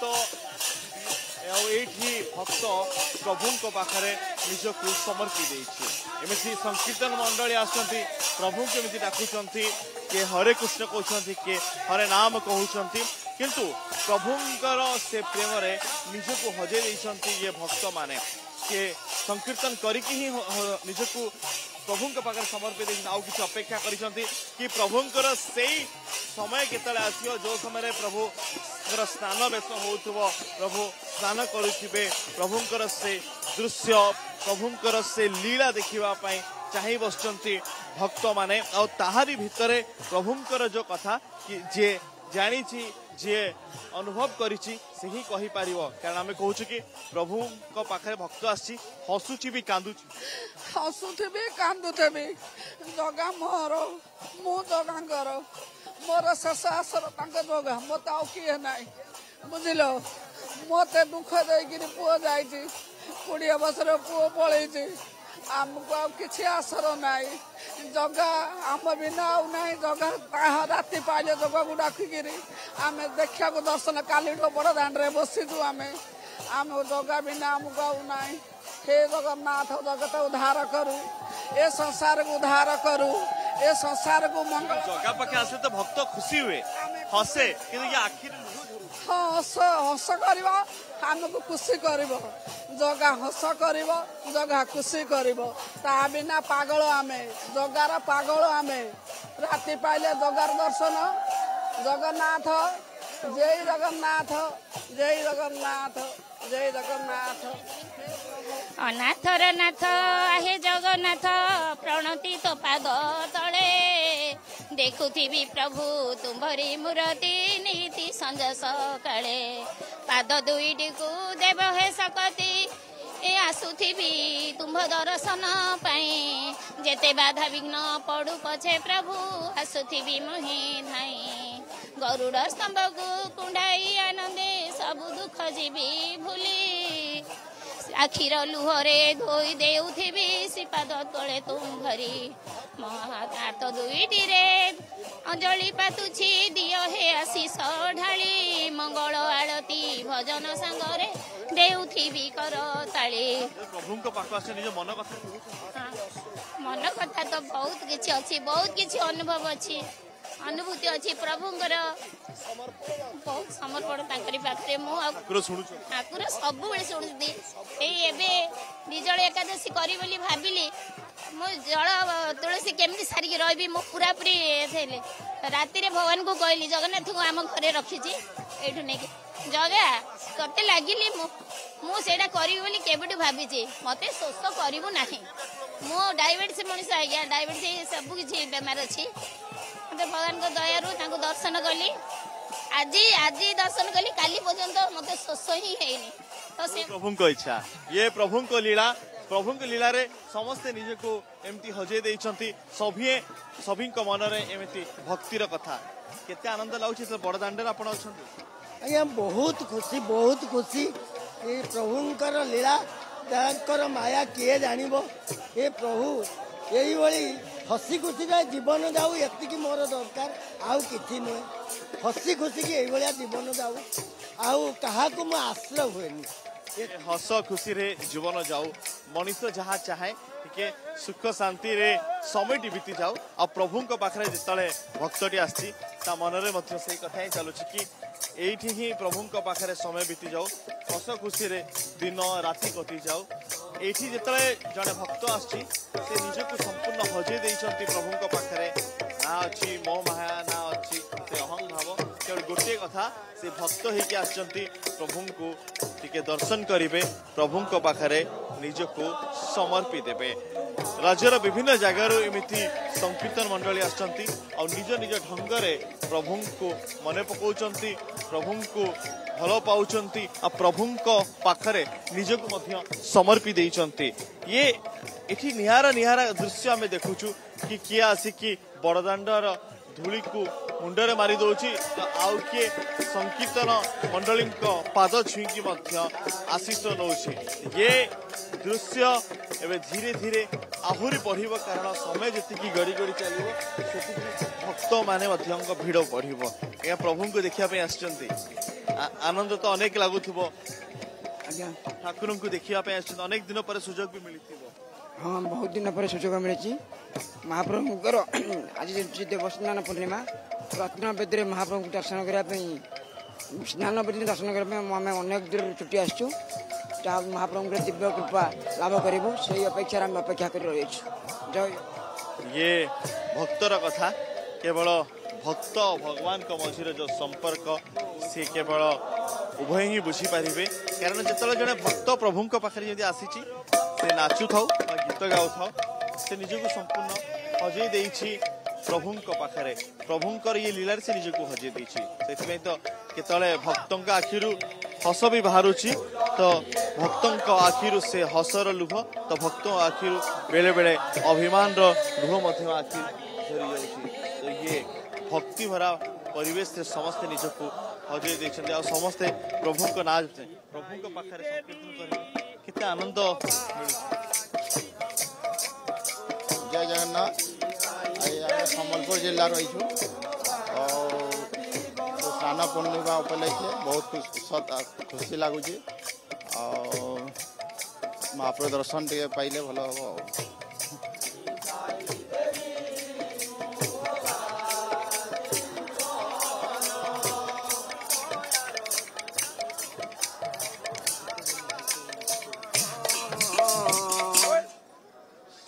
ये भक्त प्रभु पाखे निजक समर्पी देमती संकीर्तन मंडली आसती प्रभु केमी डाकुंट किए हरे कृष्ण कहते किए हरे नाम कहते किंतु प्रभुंकर से प्रेम निजक हजे ये भक्त माने किए संकीर्तन करके ही निजक प्रभु पाखे समर्पित आउ कि अपेक्षा कि प्रभुंकर से समय केतले आसियो जो समय प्रभु स्नान बेश हो प्रभु स्नान करुवे प्रभुंकर से दृश्य प्रभुंकर से लीला देखा चाहे बसचंती भक्त माने और ताहारी भितरे प्रभुंकर जो कथा कि जे जानी जे अनुभव करिछि से ही कहि पारिबो कारण आमे कहू कि प्रभु को पाखरे भक्त आछि हसुछि भी कांदुछि हसुथिबे कांदुथिबे जगा मोर मु जगांकर मोर शेष आसर तांक जगा मत आउ किए नाई बुझिलो मते दुख देकिरि पुओ जाइछि 20 वर्षर पुओ पळैछि आमको आ किसी आसर नाई जगा आम बिना आउ ना जगा राति पाइले जगा को डाकिरी आम देखा दर्शन काली बड़ दाण्ड बसीचु आम जगा बिना आमको आउ ना हे जगन्नाथ जगत उद्धार करू ए संसार को उद्धार करू ए संसार को मंगल जगा पाखे आसे तो भक्त खुशी हुए हसे कि आखिर हस हस कर आमको खुशी कर जगा हस कर जगा खुशी कर ता बिना पागल आमे जगार पागल आमे राति पाइले जगार दर्शन जगन्नाथ जय जगन्नाथ जय जगन्नाथ जय जगन्नाथ अनाथर नाथ आहे जगन्नाथ प्रणति तो पाद तले देखुथिबी प्रभु तुम्भरी मूर्ति नीति संज सकाळे पाद दुईटी को देव हे सकती ए आसुथिबी तुम्भ दर्शन पाई जेते बाधा विघ्न पड़ू पछे प्रभु आसुथिबी मोहि धाई गरुड़ स्तंभ को कुंडाई आनंदे सब दुख जीवी भूली आखिर लुहरे धोई देउथिबी श्रीपाद तले तुम्भरी महात दुईटी रे अंजलि पातुछि दियो हे आशीष ढाली मंगल आरती भजन संगरे देउथिबी कर ताली प्रभु को पाख आसे निज मन कथा मन कथा तो बहुत किछि अछि बहुत किछि अनुभव अछि अनुभूति अच्छी प्रभुंकर बहुत समर्पण तांकरी पाखरे मु ठाकुर सब बेले शुणुती एबे निजल एकादशी करी बोली भाबिली मु जल तुलसी केमती सारिकी रही मु पूरा पूरी थेले राति रे भगवान को कहली जगन्नाथ को आम घरे रखीची एठु नेकी जगा तते लागिली मु सेटा करी बोली केबेटु भाबिची मते शोष करिवु नाही मु डायबिटीज मनुष्य आज्ञा डायबिटीज सब किछि बेमार अछि भगवान को दया दर्शन कली आज दर्शन कली काली पर्यंत मत शोष ही है तो से प्रभु को इच्छा ये प्रभु को लीला रे समस्ते निज को एमती हजे देइछंती सभी मन रे एमती भक्तिर कथा केते आनंद लाउछि तो बड़ दांडर आपण अछंती आज्ञा बहुत खुशी ये प्रभुंकर लीला तांकर माया किए जानिबो ए प्रभु यही भली हसी खुशी जीवन जाऊ एति मोर दरकार आउ कि नुहे हसी खुशी की भाया जीवन जाऊ आउ क्या आश्रय हुए हस खुशी रे जीवन जाऊ मनीष जहाँ चाहे टिके सुख शांति रे समय बीती जाऊ आ प्रभु पाखे जिते भक्तटी आसी मनरे से कथा ही चलुच कि एठी ही प्रभु पाखे समय बीती जाऊ हस खुशी रे दिन राति कटि जाऊ एठी जिते जड़े भक्त आसी निजक संपूर्ण हजे देइछंती प्रभु पाखे ना अच्छी मो माया ना अच्छी से अहं भाव केवल गोटे कथा से भक्त होके आछंती प्रभु को टिके दर्शन करिवे प्रभु पाखे निजक समर्पी देवे राज्यर विभिन्न जगार एमती संकीर्तन मंडली आछंती और निज निज ढंगरे प्रभु को मन पकाउछंती प्रभु को भल पाउछंती आ प्रभु पाखरे निजक मध्य समर्पी देइछंती ये एठी निहारा दृश्य आमे देखुछु कि किए आसिकी बड़दाण्डर धूली को मुंडरे मारी दौची तो आउ किए संकीर्तन मंडली पाद छुईकी आशीष नौछि ये दृश्य एवं धीरे धीरे आहुरी बढ़ कारण समय जी गड़ी गड़ी चलो भक्त माने भिड़ बढ़ प्रभु को देखा आसचंती। आनंद तो अनेक लगुथिबो आज्ञा ठाकुर को देखिया पे अनेक दिन पर सुजोग भी मिलिथिबो हाँ बहुत दिन पर सुजोग मिली महाप्रभुଙ୍କର ଆଜି ଦେବସ୍ନାନ ପୂର୍ଣ୍ଣିମା ରତ୍ନ ବେଦୀରେ महाप्रभु दर्शन करने स्नान बेदी दर्शन करने आम अनेक दूर छुट्टी आसचु महाप्रभुଙ୍କର दिव्य कृपा लाभ करूँ से अपेक्षा आम अपेक्षा कर रही जय ये भक्तर कथा केवल भक्त भगवान को मझीरे जो संपर्क सी केवल उभय ही बुझीपारे कारण जो जड़े भक्त प्रभु पाखे आसी से नाचु था गीत गाऊ था से निजक संपूर्ण हजई देछि प्रभु पाखे प्रभुंकर ये लीला से निजक हजई देछि से तो केतले भक्तों आखिरु हस भी बाहरुची तो भक्तों आखिरु से हसर लुह तो भक्तों आखिरु बेले बेले अभिमान लुह मध्य आखि झरी जाउछि तो ये भक्ति भरा परिवेश से समस्ते निजक हजई देछन्ते आ समस्ते प्रभु को नाच प्रभु को पाखे संकीर्तन करेंगे कितना आनंद जय जगन्नाथ सम्बलपुर जिला रही स्नान पूर्णिमा उपलक्षे बहुत खुशी लगुच महाप्रभु दर्शन टे पाइले भल हम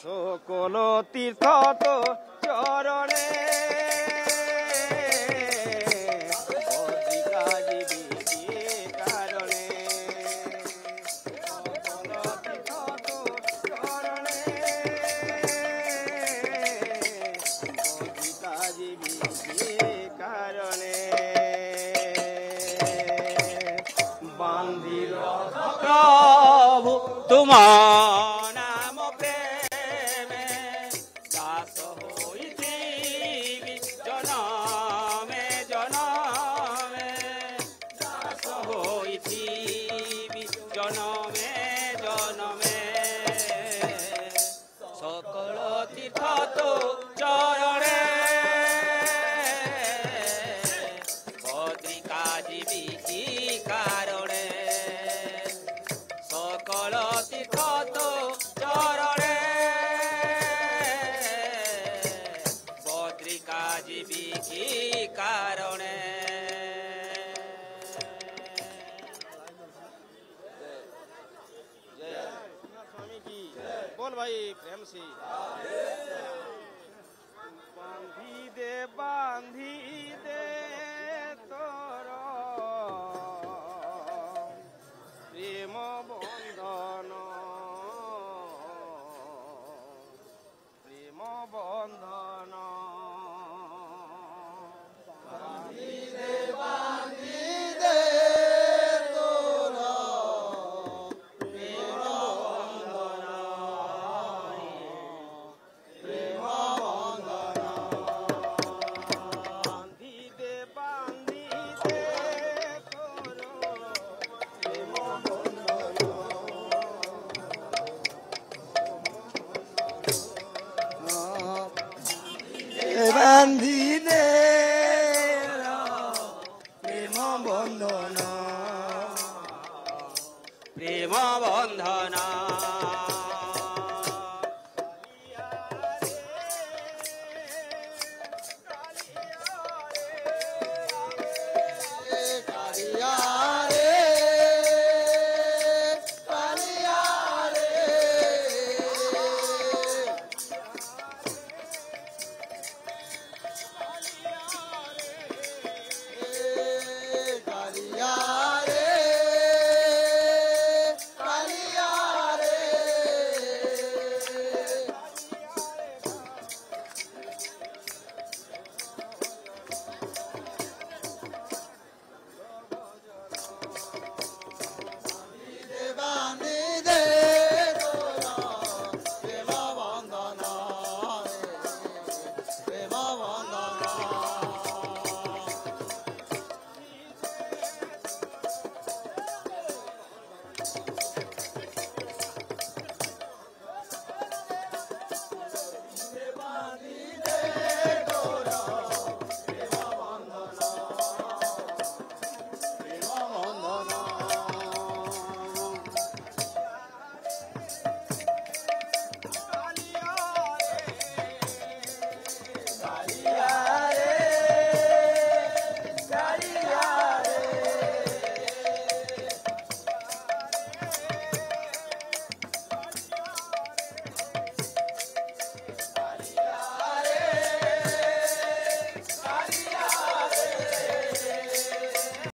সকল তীর্থ তো চরণে কারণে সকল তীর্থ তো চরণে কারণে বান্ধির প্রভু তোমার भाई प्रेम से बांधी दे तोर प्रेम बंधन बांधी दे तोर बांधी